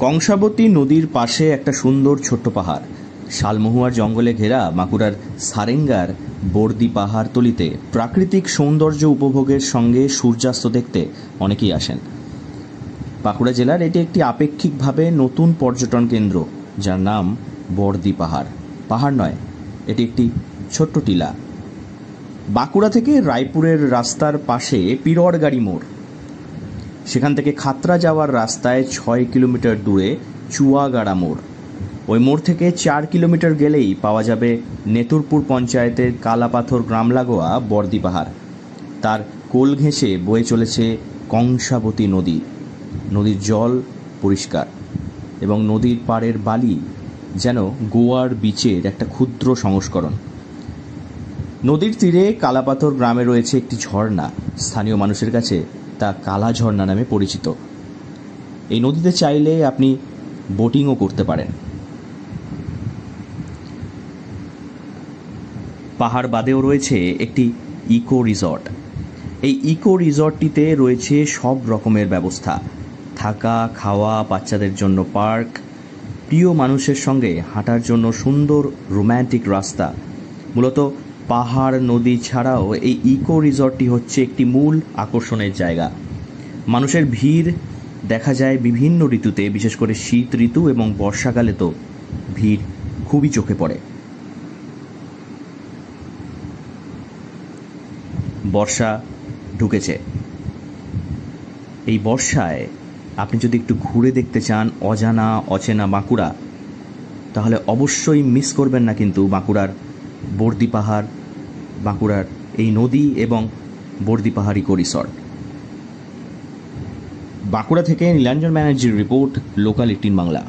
কংসাবতী নদীর পাশে একটা সুন্দর ছোট্ট পাহাড়, শালমহুয়ার জঙ্গলে ঘেরা বাঁকুড়ার সারেঙ্গার বর্দি পাহাড়তলিতে প্রাকৃতিক সৌন্দর্য উপভোগের সঙ্গে সূর্যাস্ত দেখতে অনেকেই আসেন। বাঁকুড়া জেলার এটি একটি আপেক্ষিকভাবে নতুন পর্যটন কেন্দ্র, যার নাম বর্দি পাহাড়। পাহাড় নয়, এটি একটি ছোট্ট টিলা। বাঁকুড়া থেকে রায়পুরের রাস্তার পাশে পিরড়গাড়ি মোড়, সেখান থেকে খাতড়া যাওয়ার রাস্তায় 6 কিলোমিটার দূরে চুয়াগাড়া মোড়। ওই মোড় থেকে 4 কিলোমিটার গেলেই পাওয়া যাবে নেতুরপুর পঞ্চায়েতের কালাপাথর গ্রাম লাগোয়া বর্দি পাহাড়। তার কোল ঘেঁষে বয়ে চলেছে কংসাবতী নদী। নদীর জল পরিষ্কার এবং নদীর পাড়ের বালি যেন গোয়ার বিচের একটা ক্ষুদ্র সংস্করণ। নদীর তীরে কালাপাথর গ্রামে রয়েছে একটি ঝর্ণা, স্থানীয় মানুষের কাছে তা কালা ঝর্ণা নামে পরিচিত। এই নদীতে চাইলে আপনি বোটিংও করতে পারেন। পাহাড় বাদেও রয়েছে একটি ইকো রিসর্ট। এই ইকো রিসর্টটিতে রয়েছে সব রকমের ব্যবস্থা, থাকা, খাওয়া, বাচ্চাদের জন্য পার্ক, প্রিয় মানুষের সঙ্গে হাঁটার জন্য সুন্দর রোম্যান্টিক রাস্তা। মূলত পাহাড় নদী ছাড়াও এই ইকো রিসর্টটি হচ্ছে একটি মূল আকর্ষণের জায়গা। মানুষের ভিড় দেখা যায় বিভিন্ন ঋতুতে, বিশেষ করে শীত ঋতু এবং বর্ষাকালে তো ভিড় খুবই চোখে পড়ে। বর্ষা ঢুকেছে। এই বর্ষায় আপনি যদি একটু ঘুরে দেখতে চান অজানা অচেনা বাঁকুড়া, তাহলে অবশ্যই মিস করবেন না কিন্তু বাঁকুড়ার বর্দি পাহাড়, বাঁকুড়ার এই নদী এবং বর্দি পাহাড় ইকো রিসর্ট। বাঁকুড়া থেকে নীলাঞ্জন ব্যানার্জির রিপোর্ট, লোকাল 18 বাংলা।